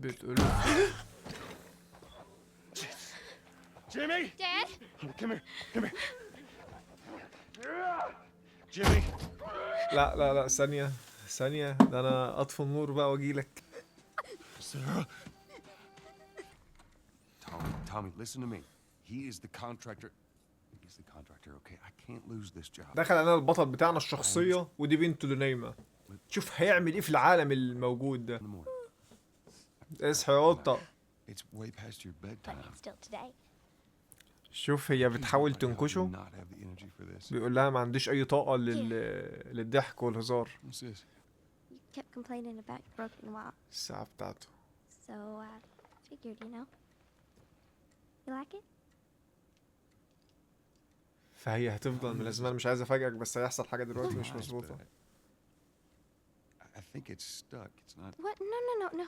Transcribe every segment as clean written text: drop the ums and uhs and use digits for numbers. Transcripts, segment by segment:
بتقول Jimmy! Dad? Come here. Come here. Jimmy! لا لا لا، ثانية ده انا اطفي النور بقى واجيلك. Sarah! Tommy, listen to me. He is the contractor. He's the contractor, okay? I can't lose this job. دخل علينا البطل بتاعنا الشخصية ودي بنته اللي نايمة. شوف هيعمل ايه في العالم الموجود ده. In the morning. اصحى يا قطة. It's way past your But bedtime. still today. شوف هي بتحاول تنكشه، Not have the energy for this. بيقول لها ما عنديش اي طاقة للضحك والهزار. What's this? You kept complaining about your broken watch. الساعة بتاعته. So, figured, you know. You like it? فهي هتفضل ملازمة. انا مش عايز افاجئك بس هيحصل حاجة دلوقتي مش مظبوطة. I think it's stuck. It's not. What? No.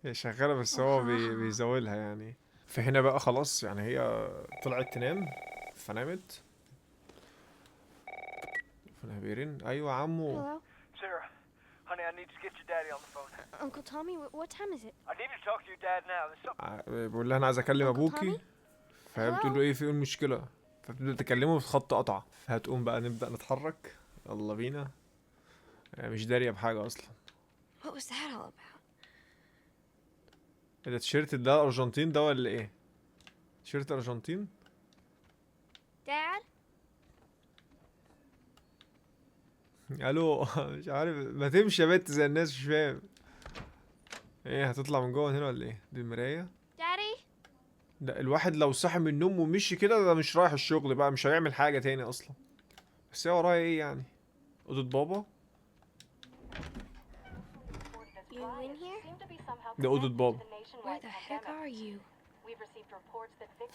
هي شغالة بس هو بيزاولها يعني. فهنا بقى خلاص يعني هي طلعت تنام فنامت. تليفونها بيرن. ايوه عمو. Hello? Sarah, honey, I need to get your daddy on the phone. Uncle Tommy, what time is it? I need to talk to your dad now. There's something. بيقول لها انا عايز اكلم Uncle ابوكي. Tommy? فهي بتقول له ايه في المشكلة، فبتبدأ تكلمه في خط قطع. فهتقوم بقى نبدأ نتحرك. يلا بينا. مش دارية بحاجة اصلا. What was that all about? ده التيشيرت ده ارجنتين ده ولا ايه؟ تيشيرت ارجنتين. Dad? الو. مش عارف ما تمشي يا بنت زي الناس مش فاهم. ايه هتطلع من جوه هنا ولا ايه؟ دي المراية. Daddy? ده الواحد لو صحي من النوم ومشي كده ده مش رايح الشغل بقى، مش هيعمل حاجة تاني اصلا. بس هي ورايا ايه يعني؟ اوضة بابا. You in here? ده اوضة بابا. Where the heck are you?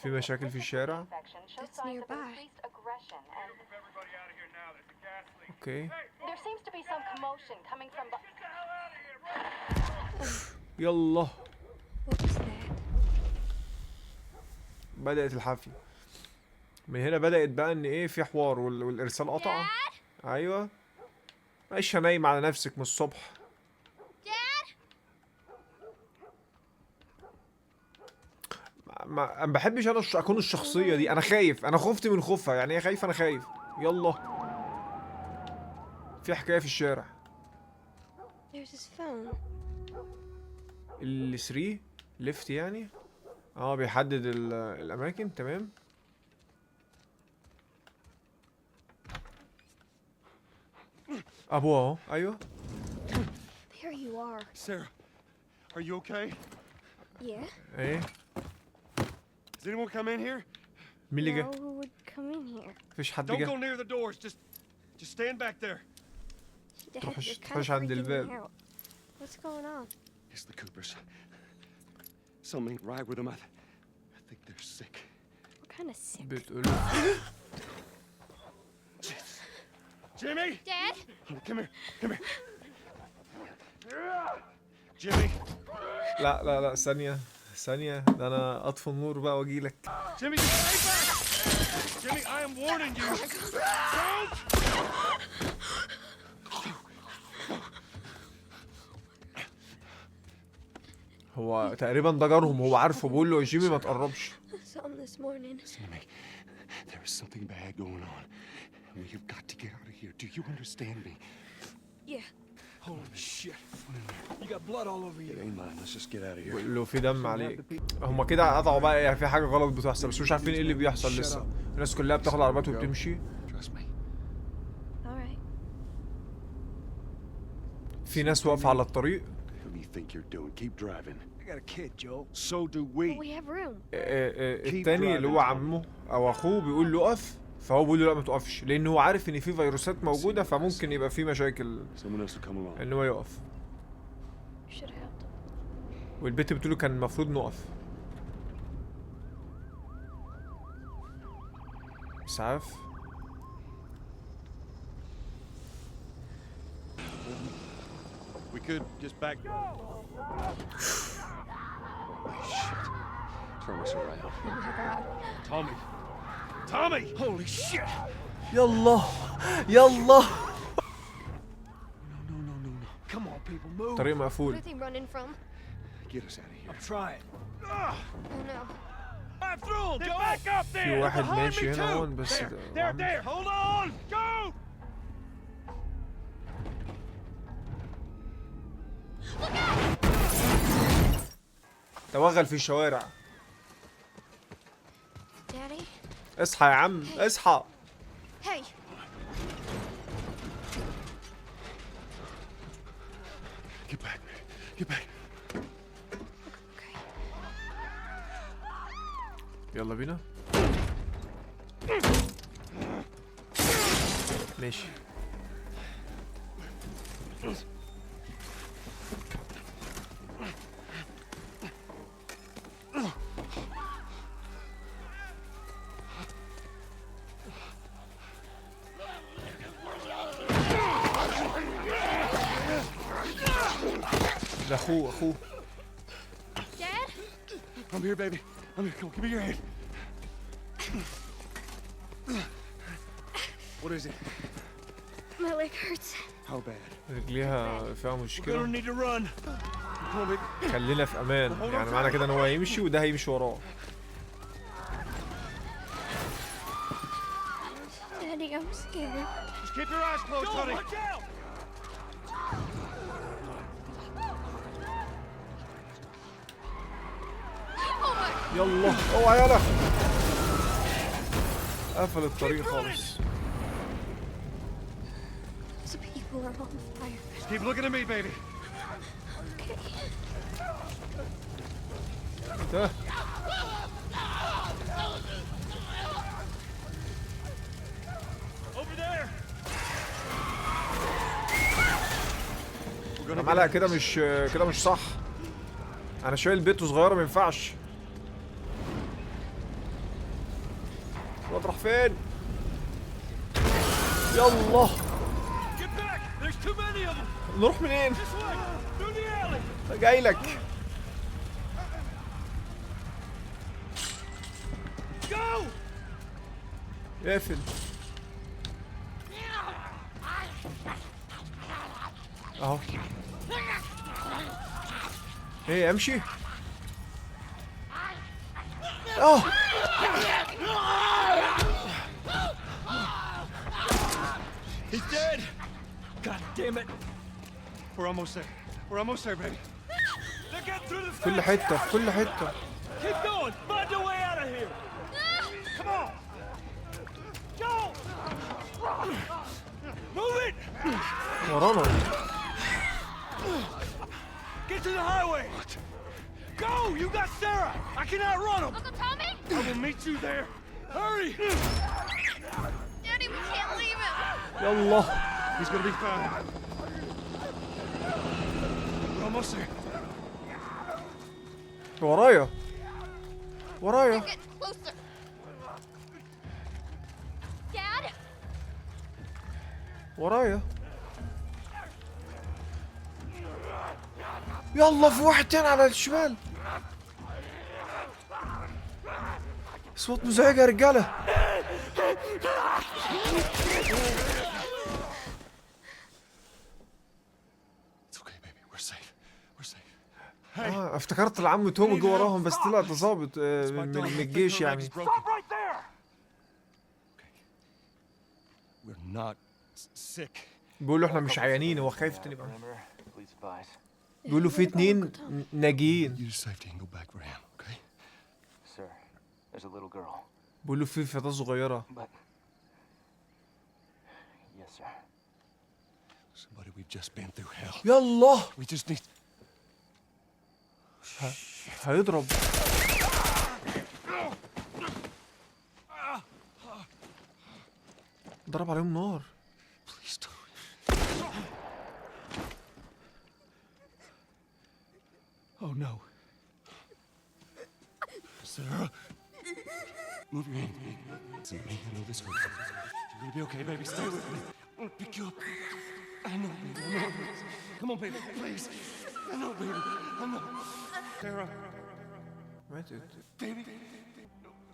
في مشاكل في الشارع. That's nearby. اوكي. There seems to be some commotion coming from يلا. What was that? بدأت الحفلة. من هنا بدأت بقى ان ايه في حوار والارسال قطع. ايوه. ماشي نايم على نفسك من الصبح. ما بحبش انا اكون الشخصيه دي. انا خايف، انا خفت من خوفها يعني. هي خايفه انا خايف. يلا. في حكايه في الشارع. There's his phone. ال 3 ليفت يعني. بيحدد الاماكن. تمام. ابوه اهو. ايوه. There you are. Sarah, are you okay? Yeah? ايه Does anyone come in here? مين اللي No, جه؟ who would come in here? مفيش حد Don't go جه. near the doors. Just stand back there. Dad, تروحش- you're kind of تروحش عند freaking me الباب. out. What's going on? It's the Coopers. Something ain't right with them. I think they're sick. What kind of sick? بتقول Jimmy! Dad? Come here. Come here. Jimmy! لا لا لا، ثانية ده انا اطفي النور بقى واجيلك. Jimmy, stay back! Jimmy, I am warning you. Don't! هو تقريبا ده جارهم، هو عارفه. بيقول له يا جيمي ما تقربش. I saw him this morning. Listen to me. There is something bad going on. We've got to get out of here. Do you understand me? Yeah. Holy shit. You got blood all over It you. ain't mine. Let's just get out of here. بيقول له في دم عليك. هما كده قطعوا بقى يعني في حاجة غلط بتحصل بس مش عارفين ايه اللي بيحصل لسه. الناس كلها بتاخد عربيات وبتمشي. Trust me. All right. في ناس واقفة على الطريق. What do you think you're doing? Keep driving. I got a kid, Joe. So do But we. we have room. التاني اللي هو عمه او اخوه بيقول له اقف، فهو بيقول له لا ما تقفش لان هو عارف ان في فيروسات موجودة فممكن يبقى في مشاكل Someone else will come along. ان هو يقف. You should have helped him. والبنت بتقول له كان المفروض نقف. اسعاف. We could just back. Holy shit. Turn us around. Oh my God. Tommy! Tommy! Holy shit. يلا يلا. No. Come on, people, move. طريق What مقفول. are they running from? Get us out of here. I'm trying. Oh no. I'm through him. Get back up there. في واحد Behind me ماشي هنا too. هون بس There. Hold on. Go. توغل في الشوارع. Daddy? اصحى يا عم اصحى. Hey! Get back. Get back. Okay. يلا بينا. ماشي. ده اخوه. Dad? I'm here, baby. I'm here. Come on, give me your hand. What is it? My leg hurts. How bad? رجليها فيها We're gonna مشكلة. need to run. Come on, baby. خلينا في امان، يعني معنى كده ان هو هيمشي وده هيمشي وراه. Daddy, I'm scared. Just keep your eyes closed, Go, honey. watch out. يلا اوعى يلا. قفل الطريق خالص. These people are on fire. Just keep looking at me, baby. Okay. ده Over there. عملها كده مش صح. انا شايل بيت صغيره ما ينفعش. الواد راح فين؟ يلا Get back. There's too many of them. نروح منين؟ This way. Through the alley. جاي لك. Go. اقفل. اهو. ايه امشي؟ اه He's dead. God damn it. We're almost there. We're almost there, baby. They're getting through the في كل fence. حته في كل حته. Keep going. Find a way out of here. Come on. Go. Move it. ورانا. Get to the highway. Go. You got Sarah. I can outrun them. Uncle Tommy? I will meet you there. Hurry. Daddy, we can't leave him. يلا. He's gonna be fine. We're almost there. ورايا. Get closer. Dad? ورايا. يلا في واحد تاني على الشمال. اصوات مزعجة يا رجالة. It's okay, baby. We're safe. We're safe. افتكرت العم توم جه وراهم بس طلع ده ظابط من الجيش يعني. Stop right there. We're not sick. بيقولوا احنا مش عيانين، هو خايف تاني بقى. Remember, please advise. بيقولوا في اتنين ناجيين. You to safety and go back for him, okay? Sir, there's a little girl. بيقولوا في فتاة صغيرة. But yes, sir. Somebody, we've just been through hell. يلا We just need. هيضرب. ضرب عليهم نار. Please don't. Oh no. Sarah. Move your hand. Listen to me. I know this hurts. You're gonna be okay, baby. Stay with me. I'm gonna pick you up. I know, baby. I know. Come on, baby. Please. I know, baby. I know. Sarah. ماتت. Baby.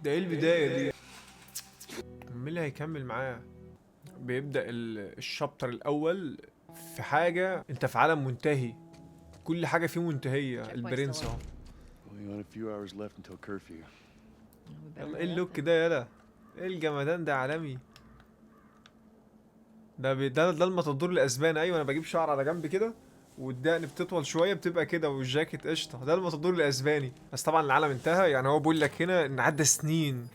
ده ايه البداية دي؟ مين اللي هيكمل معاه؟ بيبدأ الشابتر الأول في حاجة أنت في عالم منتهي. كل حاجه فيه منتهيه. البرنس اهو. Only on a few hours left until curfew. يلا ايه اللوك ده يالا؟ ايه الجمدان ده عالمي. ده الماتادور الاسباني. ايوه انا بجيب شعر على جنب كده والدقن بتطول شويه بتبقى كده والجاكيت قشطه. ده الماتادور الاسباني. بس طبعا العالم انتهى. يعني هو بيقول لك هنا ان عدى سنين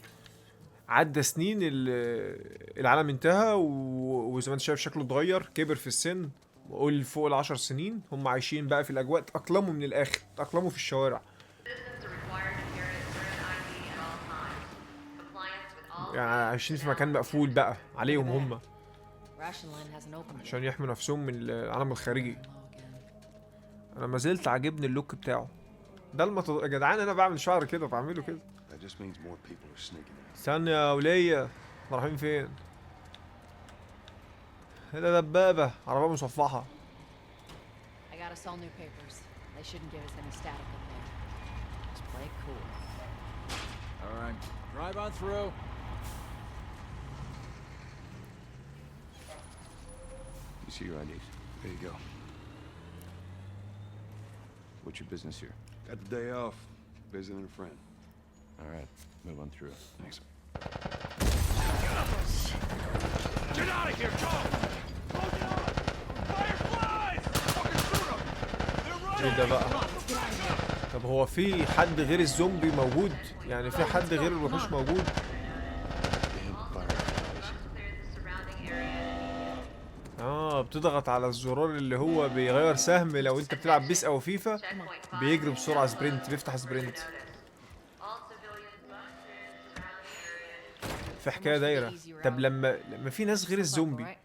العالم انتهى وزي ما انت شايف شكله اتغير كبر في السن. وقول فوق ال10 سنين هم عايشين بقى في الاجواء. تأقلموا من الاخر. تأقلموا في الشوارع. يعني عايشين في مكان مقفول بقى عليهم هم عشان يحموا نفسهم من العالم الخارجي. انا ما زلت عاجبني اللوك بتاعه. ده يا جدعان انا بعمل شعر كده بعمله كده. That just means more people are sneaking in. استنى يا ولية. احنا رايحين فين؟ هنا دبابة عربية مصفحة. I got us all new papers. They shouldn't give us any static up there. Just play it cool. All right, drive on through. You see your IDs. There you go. What's your business here? Got the day off. Visiting a friend. All right, move on through. Thanks. Get out of here, go! Close it on! Fireflies! Fucking shoot 'em! They're ايه ده running! بقى؟ طب هو في حد غير الزومبي موجود؟ يعني في حد غير الوحوش موجود؟ Damn fireflies. بتضغط على الزرار اللي هو بيغير سهم. لو انت بتلعب بيس او فيفا بيجري بسرعة سبرنت. بيفتح سبرنت. في حكاية دايرة. طب لما في ناس غير الزومبي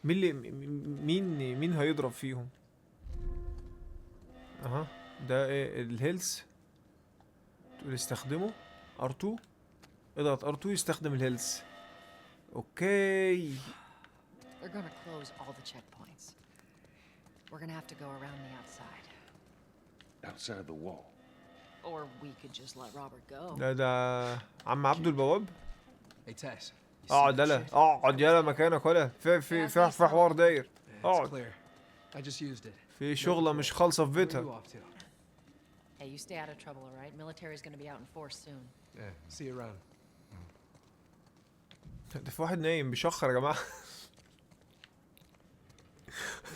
مين اللي مين هيضرب فيهم؟ اها ده ايه الهيلث. تقول استخدمه R2. اضغط R2 يستخدم الهيلث. اوكي. They're gonna close all the checkpoints. We're gonna have to go around the outside. Outside the wall. Or we could just let Robert go. ده عم عبده البواب. Hey Tess. You see اقعد that يلا shit? اقعد يلا مكانك ولا في حوار داير. Yeah, it's اقعد. clear. I just used it. في شغلة مش خالصة في Where are you بيتها. off to? Hey, you stay out of trouble, all right? Military's gonna be out in force soon. Yeah, see you around. ده في واحد نايم بيشخر يا جماعة.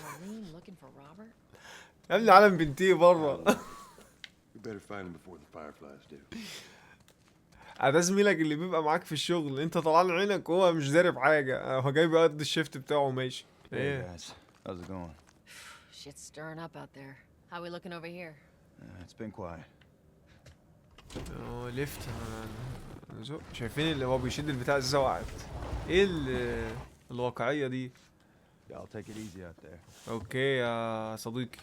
Marlene looking for Robert? يا ابني عالم بنتيه بره. We better find him before the fireflies do. ده زميلك اللي بيبقى معاك في الشغل. انت طلعان عينك وهو مش داري بحاجة. هو جاي بيقضي الشيفت بتاعه وماشي. ايه؟ guys, how's it going? Shit's stirring up out there. How we looking over here? It's been quiet. ليفت. نزق. شايفين اللي هو بيشد البتاع ازاي وقعت. ايه الواقعية دي؟ Yeah, I'll take it easy out there. اوكي يا صديقي.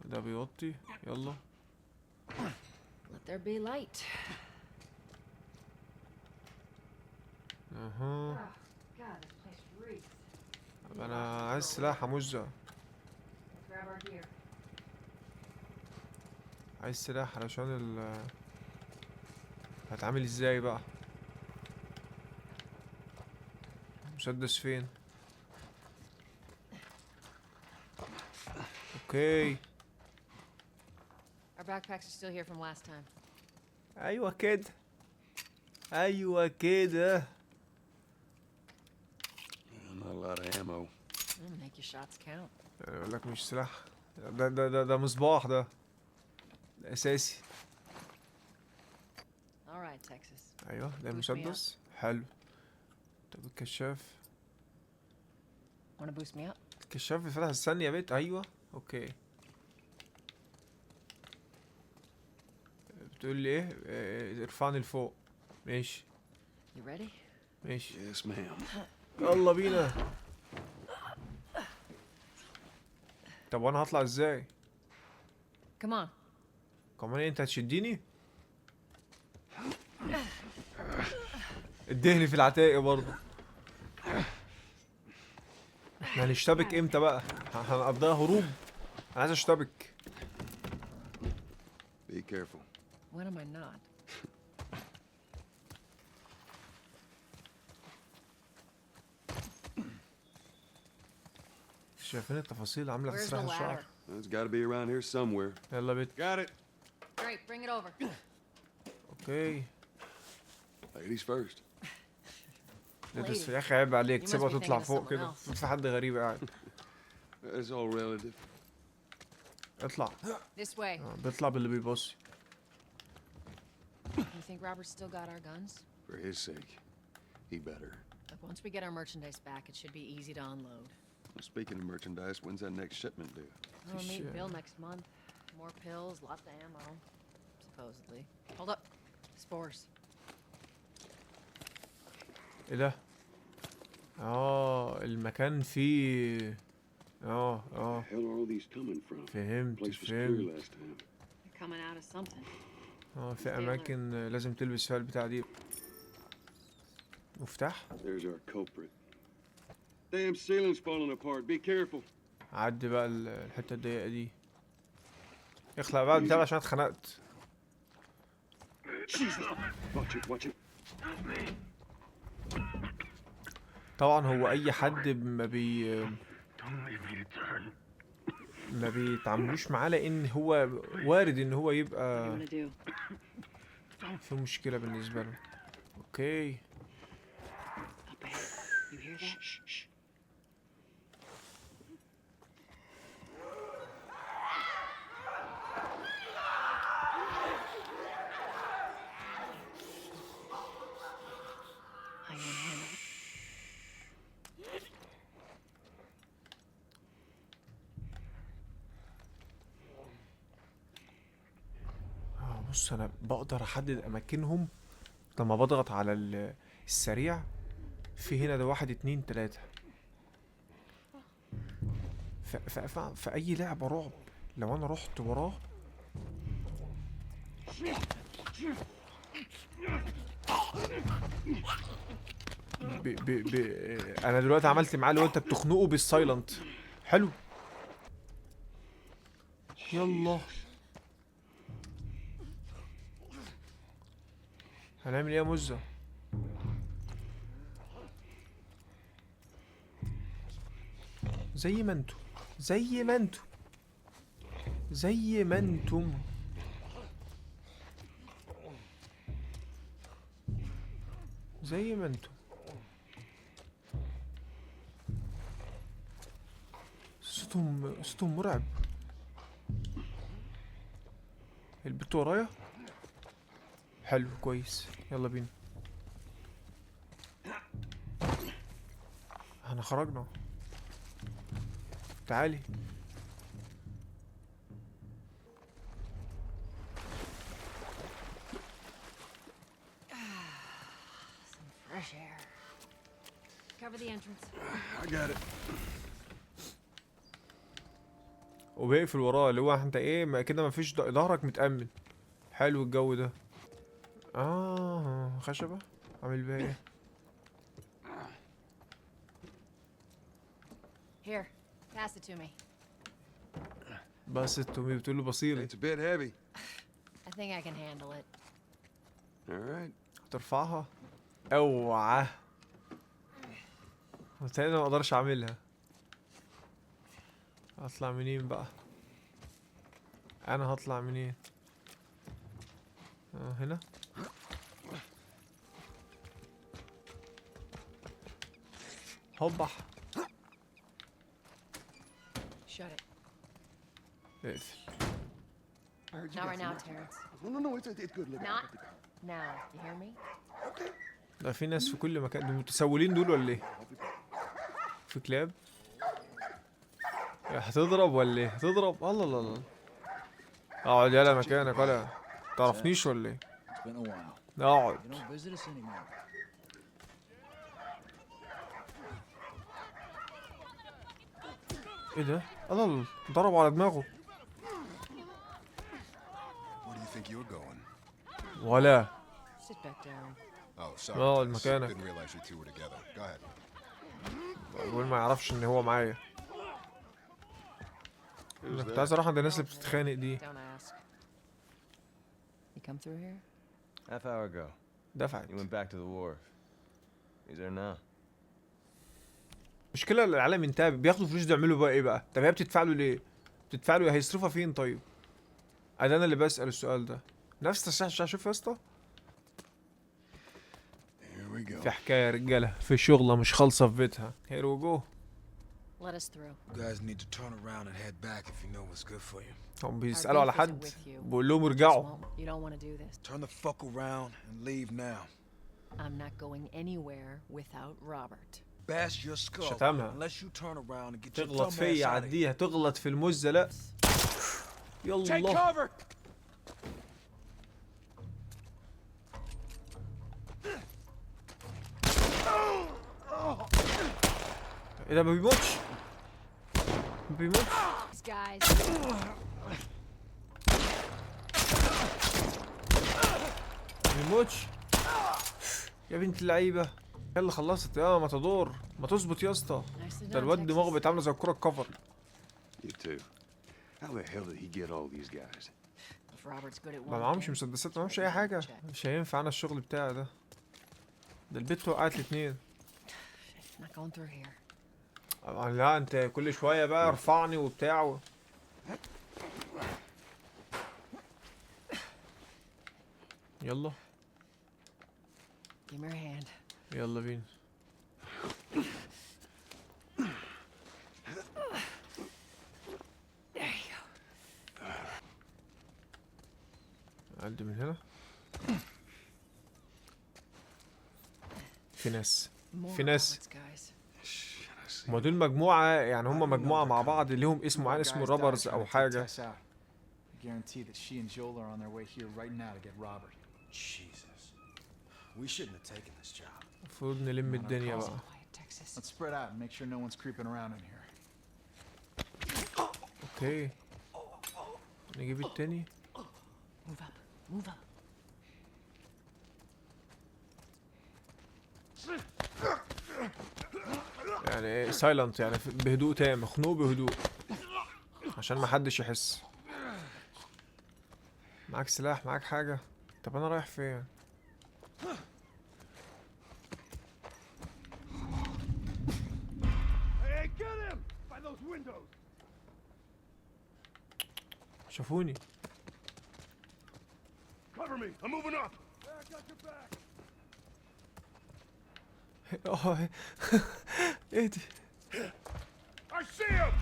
ده بيوطي. يلا. Let there be light. اها. God, this place reeks. انا عايز سلاح مزة. Grab our gear. عايز سلاح علشان هتعامل ازاي بقى؟ مسدس فين؟ اوكي. Our backpacks are still here from last time. ايوه كده. ايوه كده. Not a lot of ammo. Make your shots count. اقول لك مش سلاح. ده مصباح ده. ده اساسي. All right, Texas. ايوه ده Boost me مسدس. حلو. طب الكشاف. Wanna boost me up? الكشاف بيفتح الثانية يا بيت. ايوه. اوكي. بتقول لي ايه؟ ارفعني لفوق. ماشي. You ready? ماشي. Yes, ma'am. يلا بينا. طب وانا هطلع ازاي؟ Come on. كمان انت هتشديني؟ ادهني في العتاقي برضه. احنا هنشتبك امتى بقى؟ هنقضيها هروب؟ انا عايز اشتبك. Be careful. When am I not? شايفين التفاصيل عامله Where's the تسريح الشعر. ladder? Well, it's got to be around here somewhere. يلا بيت. Got it. Great, bring it over. اوكي. Ladies first. بس يا اخي عيب عليك You سيبها must be تطلع thinking of فوق someone كده. else. في حد غريب قاعد. It's all relative. اطلع. This way. بيطلع باللي بيبص. You think Robert's still got our guns? For his sake, he better. Look, once we get our merchandise back, it should be easy to unload. Well, speaking of merchandise, when's that next shipment due? We'll meet Sure. Bill next month. More pills, lots of ammo. Supposedly. Hold up. Spores. ايه ده؟ المكان فيه Where the hell are all these coming from? فهمت Place was clear فهمت. last time. They're coming out of something. في اماكن لازم تلبس فيها البتاع دي. مفتاح. There's our culprit. Damn ceiling's falling apart. Be careful. عدي بقى الحته الضيقه دي. اخلع بقى البتاع عشان اتخنقت. Watch it, watch it. طبعا هو اي حد ما بيتعاملوش معاه لان هو وارد ان هو يبقى What do you wanna do? في مشكله بالنسبه له. اوكي. Up ahead. You hear that? Shh. I can handle it. بص انا بقدر احدد اماكنهم لما بضغط على السريع. في هنا ده 1 2 3. في اي لعبة رعب لو انا رحت وراه انا دلوقتي عملت معاه لو انت بتخنقه بالسايلنت. حلو. يلا هنعمل ايه يا مزة؟ زي ما انتم زي ما انتم زي ما انتم. زي ما انتم. صوتهم مرعب. البت ورايا. حلو كويس يلا بينا. احنا خرجنا. تعالي. Fresh air. Cover the entrance. I got it. وبيقفل وراه اللي هو انت ايه ما كده مفيش ظهرك متأمن. حلو الجو ده. خشبة عامل بيها ايه؟ Here, pass it to me. بس التومي بتقول له بصيري. It's a bit heavy. I think I can handle it. All right. ترفعها. اوعى. تاني ما اقدرش اعملها. هطلع منين بقى؟ انا هطلع منين؟ هنا. هوبح. Shut it. اقفل. Not right now, Terrence. No, it's good. Look. Not now. You hear me? ده في ناس في كل مكان. دول متسولين دول ولا ايه؟ في كلاب. هتضرب ولا ايه؟ هتضرب. الله الله الله. اقعد يلا مكانك ولا تعرفنيش ولا ايه؟ It's been a while. اقعد. You don't visit us anymore. ايه ده؟ الله الله ضربوا على دماغه. Where do you think you're going? ولا Sit back down. Oh, sorry. اقعد Dennis. مكانك. Didn't realize you two were together. Go ahead. بقول ما يعرفش ان هو معايا. انا كنت عايز اروح عند الناس اللي بتتخانق دي. Don't ask. You come through here? Half hour ago, دفعت. you went back to the wharf. He's there now. المشكله العالم انتهى، بياخدوا فلوس دي يعملوا بقى ايه بقى؟ طب هي بتدفع له ليه؟ بتدفع له هيصرفها فين طيب؟ انا اللي بسأل السؤال ده. نفس تشجع. شوف يا اسطى، في حكايه يا رجاله، في شغله مش خالصه في بيتها. هير وي جو. Let us through. You guys need to turn around and head back if you know what's good for you. هم Our بيسألوا على beef isn't حد، with you. بقول لهم Just ارجعوا. won't. You don't want to do this. Turn the fuck around and leave now. I'm not going anywhere without Robert. Bash your skull شتمها. unless you turn around and get your تغلط dumb فيا ass out of here. عديها، تغلط في المزة لا. يلا. cover! ايه ده؟ ما بيموتش. ما بيموتش. These guys. ما بيموتش. يا بنت اللعيبة. يلا خلصت يا ماتادور. ما تظبط يا اسطى. Nicely ده done, الواد دماغه Texas. بقت عاملة زي الكورة الكفر. You too. How the hell did he get all these guys? If Robert's good at ما one معهمش thing, مسدسات، ما معهمش أي حاجة. مش هينفع أنا الشغل بتاعي ده. ده البت وقعت الاتنين. not going through here. لا انت كل شوية بقى ارفعني وبتاع يلا. Give me your hand. يلا بينا. There you go. أعدي من هنا. في ناس. More في ناس. Roberts, guys. هما دول مجموعة، يعني هما مجموعة مع بعض ليهم اسم معين اسمه رابرز أو حاجة. Guarantee that she and Joel are on their way here right now to get Robert. Jesus. We shouldn't have taken this job. المفروض نلم الدنيا بقى. Quiet, Texas. Let's spread out and make sure no one's creeping around in here. اوكي. نجيب التاني. Move up. Move up. يعني ايه سايلنت، يعني بهدوء تام، خنوق بهدوء عشان ما حدش يحس. معاك سلاح؟ معاك حاجة؟ طب انا رايح فين؟ Hey, get him! By those windows! شافوني. Cover me! I'm moving up! I got your back! اه ايه دي؟ I see him!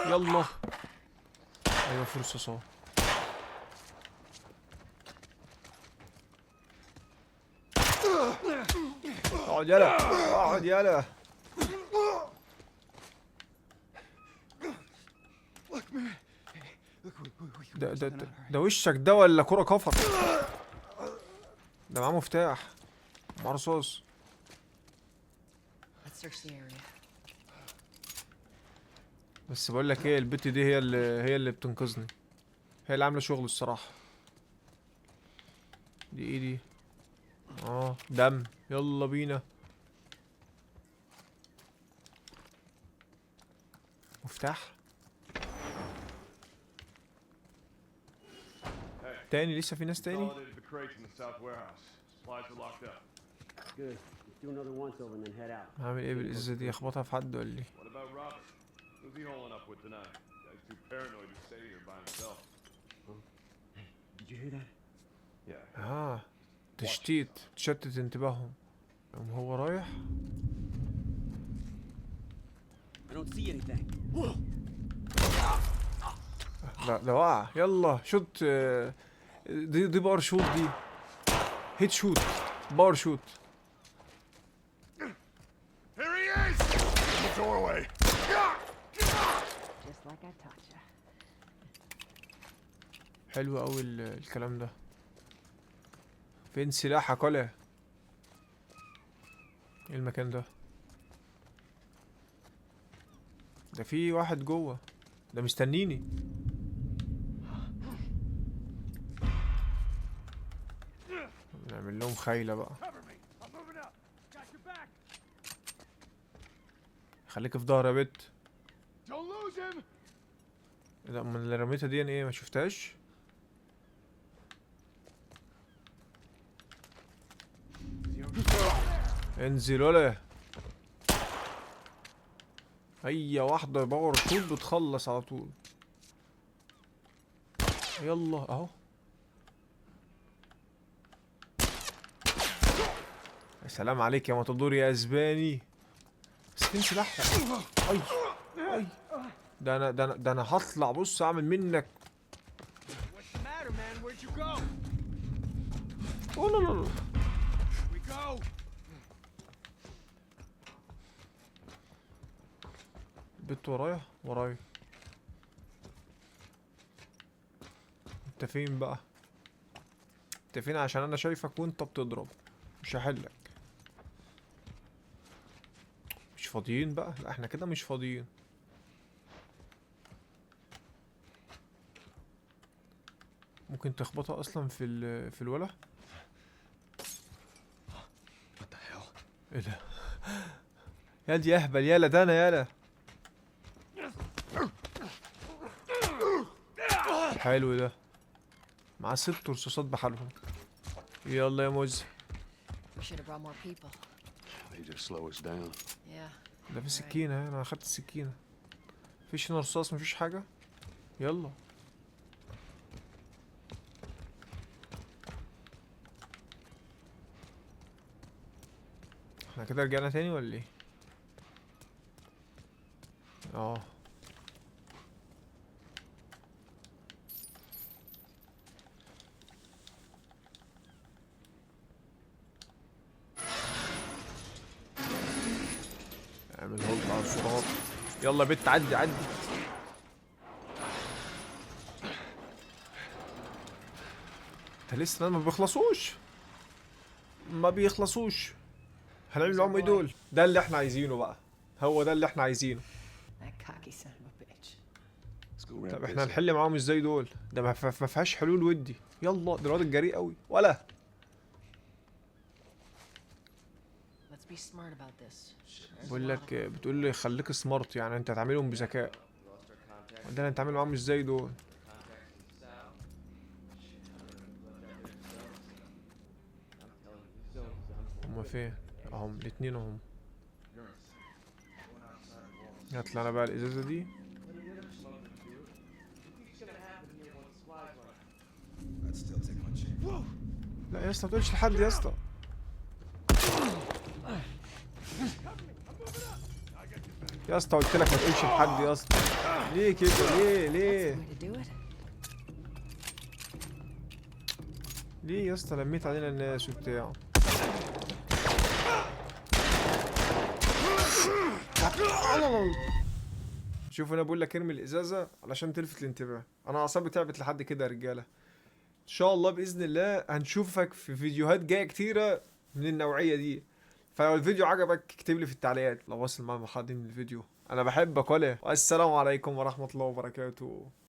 يلا. ايوه فرصة صح. اقعد يلا، اقعد يلا. ده وشك ده ولا كرة كفر؟ ده معاه مفتاح، معاه رصاص. Let's search the area. بس بقول لك ايه، البت دي هي اللي بتنقذني، هي اللي عامله شغل الصراحه. دي ايه دي؟ دم. يلا بينا. مفتاح تاني؟ لسه في ناس تاني؟ Consolidated the crates in the south warehouse. Supplies are locked up. Good. Let's do another once over and then head out. هعمل ايه بالازازه دي؟ اخبطها في حد ولا ايه؟ What about Robert? Who's he holing up with tonight? Guy's too paranoid to stay here by himself. Did you hear that? تشتيت، تشتت انتباههم. قام هو رايح. I don't see anything. لا ده وقع. يلا شوت. دي باور شوت دي. هيت شوت. باور شوت. Here he is! The doorway. Just like I taught you. حلو قوي الكلام ده. فين سلاحك ولا ايه المكان ده؟ ده في واحد جوه، ده مستنيني. نعمل لهم خيلة بقى. خليك في ظهر يا بت. لا من اللي رميتها دي ايه؟ ما شفتهاش. انزل ولا هي واحدة باور طول بتخلص على طول. يلا اهو. يا سلام عليك يا ماتادور يا اسباني. بس فين سلاح؟ اي اي ده انا هطلع بص اعمل منك. What's the matter, man? Where'd you go? اوه لا لا لا. We go. البت ورايا. انت فين بقى؟ انت فين؟ عشان انا شايفك وانت بتضرب مش هحلك. مش فاضيين بقى؟ لا احنا كده مش فاضيين. ممكن تخبطها اصلا في الولا. What the hell? ايه ده؟ يا دي اهبل يالا ده انا يالا. حلو ده. مع 6 رصاصات بحالهم. يلا يا موز. We should have brought more people. They just slow us down. Yeah. ده في سكينة. انا اخدت السكينة. مفيش هنا رصاص مفيش حاجة. يلا. احنا كده رجعنا تاني ولا ايه؟ اه. اعمل هولد على الصراط. يلا يا بت عدي. انت لسه ما بيخلصوش. هنعمل معاهم ايه دول؟ ده اللي احنا عايزينه بقى. هو ده اللي احنا عايزينه. That cocky son of a bitch. Let's go wrap طب this احنا up. هنحل معاهم ازاي دول؟ ده ما فيهاش حلول ودي. يلا ده الواد الجريء قوي ولا. Let's be smart about this. بتقول لي خليك سمارت، يعني انت هتعملهم بذكاء. عندنا نتعامل معاهم ازاي دول؟ هما فين؟ اهم الاتنين اهم. هات لنا بقى الازازه دي. I'd still take my chance. لا يا اسطى ما تقولش لحد يا اسطى. يا اسطى قلت لك ما تقولش لحد يا اسطى. ليه كده؟ ليه؟ ليه يا اسطى لميت علينا الناس وبتاع؟ شوف انا بقول لك ارمي الازازه علشان تلفت الانتباه. انا اعصابي تعبت لحد كده يا رجاله. ان شاء الله باذن الله هنشوفك في فيديوهات جايه كتيره من النوعيه دي. فلو الفيديو عجبك اكتب لي في التعليقات. لو وصل معايا المرحله دي من الفيديو انا بحبك ولا. والسلام عليكم ورحمه الله وبركاته.